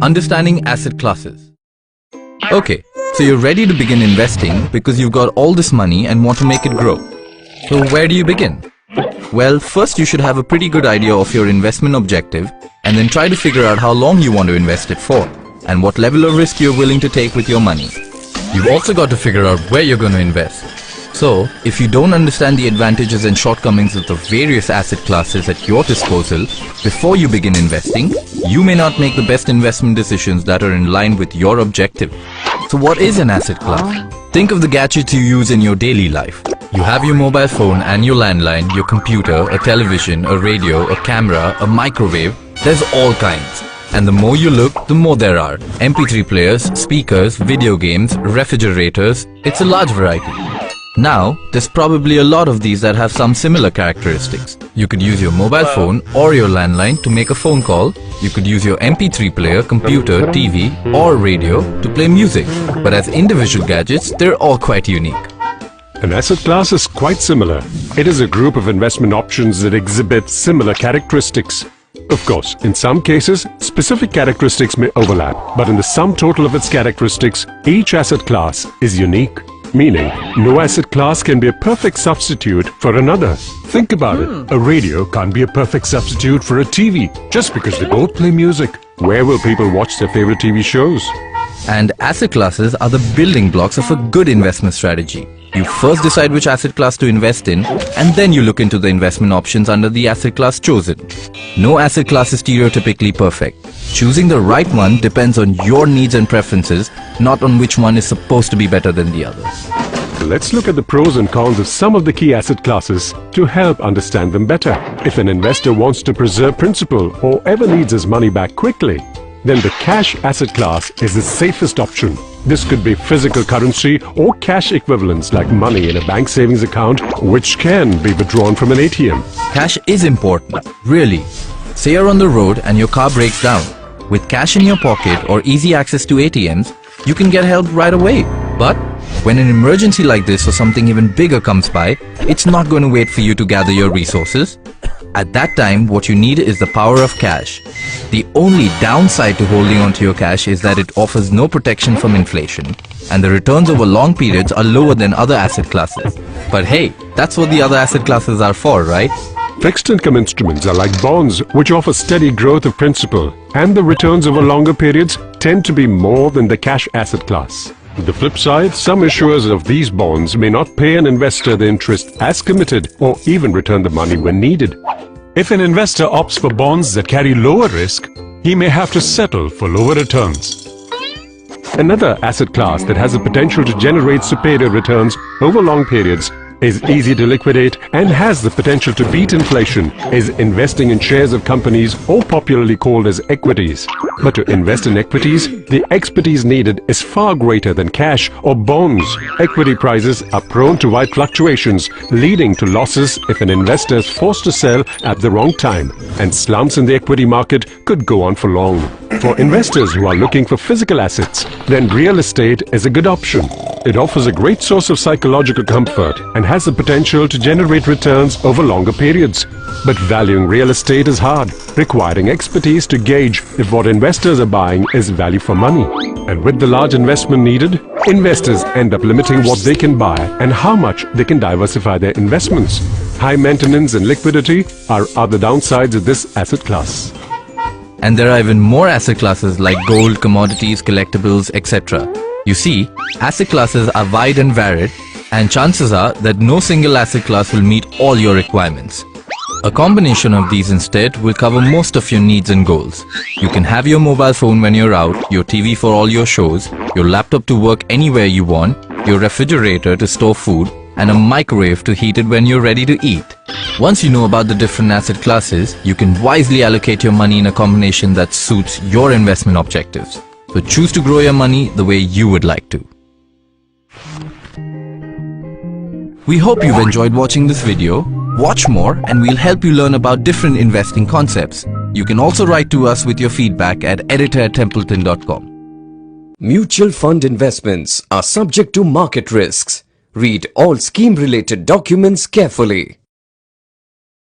Understanding asset classes. Okay, so you're ready to begin investing because you've got all this money and want to make it grow. So where do you begin? Well, first you should have a pretty good idea of your investment objective and then try to figure out how long you want to invest it for and what level of risk you're willing to take with your money. You've also got to figure out where you're going to invest. So, if you don't understand the advantages and shortcomings of the various asset classes at your disposal before you begin investing, you may not make the best investment decisions that are in line with your objective. So what is an asset class? Think of the gadgets you use in your daily life. You have your mobile phone and your landline, your computer, a television, a radio, a camera, a microwave. There's all kinds. And the more you look, the more there are. MP3 players, speakers, video games, refrigerators. It's a large variety. Now, there's probably a lot of these that have some similar characteristics. You could use your mobile phone or your landline to make a phone call. You could use your MP3 player, computer, TV or radio to play music. But as individual gadgets, they're all quite unique. An asset class is quite similar. It is a group of investment options that exhibit similar characteristics. Of course, in some cases, specific characteristics may overlap, but in the sum total of its characteristics, each asset class is unique. Meaning, no asset class can be a perfect substitute for another. Think about it. A radio can't be a perfect substitute for a TV just because they both play music. Where will people watch their favorite TV shows? And asset classes are the building blocks of a good investment strategy. You first decide which asset class to invest in, and then you look into the investment options under the asset class chosen. No asset class is stereotypically perfect. Choosing the right one depends on your needs and preferences, not on which one is supposed to be better than the others. Let's look at the pros and cons of some of the key asset classes to help understand them better. If an investor wants to preserve principal or ever needs his money back quickly, then the cash asset class is the safest option. This could be physical currency or cash equivalents like money in a bank savings account, which can be withdrawn from an ATM. Cash is important, really. Say you're on the road and your car breaks down. With cash in your pocket or easy access to ATMs, you can get help right away. But when an emergency like this or something even bigger comes by, it's not going to wait for you to gather your resources. At that time, what you need is the power of cash. The only downside to holding onto your cash is that it offers no protection from inflation, and the returns over long periods are lower than other asset classes. But hey, that's what the other asset classes are for, right? Fixed income instruments are like bonds, which offer steady growth of principal, and the returns over longer periods tend to be more than the cash asset class. On the flip side, some issuers of these bonds may not pay an investor the interest as committed or even return the money when needed. If an investor opts for bonds that carry lower risk, he may have to settle for lower returns. Another asset class that has the potential to generate superior returns over long periods, is easy to liquidate, and has the potential to beat inflation is investing in shares of companies, or popularly called as equities. But to invest in equities, the expertise needed is far greater than cash or bonds. Equity prices are prone to wide fluctuations, leading to losses if an investor is forced to sell at the wrong time, and slumps in the equity market could go on for long. For investors who are looking for physical assets, then real estate is a good option. It offers a great source of psychological comfort and has the potential to generate returns over longer periods. But valuing real estate is hard, requiring expertise to gauge if what investors are buying is value for money. And with the large investment needed, investors end up limiting what they can buy and how much they can diversify their investments. High maintenance and liquidity are other downsides of this asset class. And there are even more asset classes like gold, commodities, collectibles, etc. You see, asset classes are wide and varied, and chances are that no single asset class will meet all your requirements. A combination of these instead will cover most of your needs and goals. You can have your mobile phone when you're out, your TV for all your shows, your laptop to work anywhere you want, your refrigerator to store food, and a microwave to heat it when you're ready to eat. Once you know about the different asset classes, you can wisely allocate your money in a combination that suits your investment objectives. So choose to grow your money the way you would like to. We hope you've enjoyed watching this video. Watch more and we'll help you learn about different investing concepts. You can also write to us with your feedback at editor@templeton.com. Mutual fund investments are subject to market risks. Read all scheme-related documents carefully.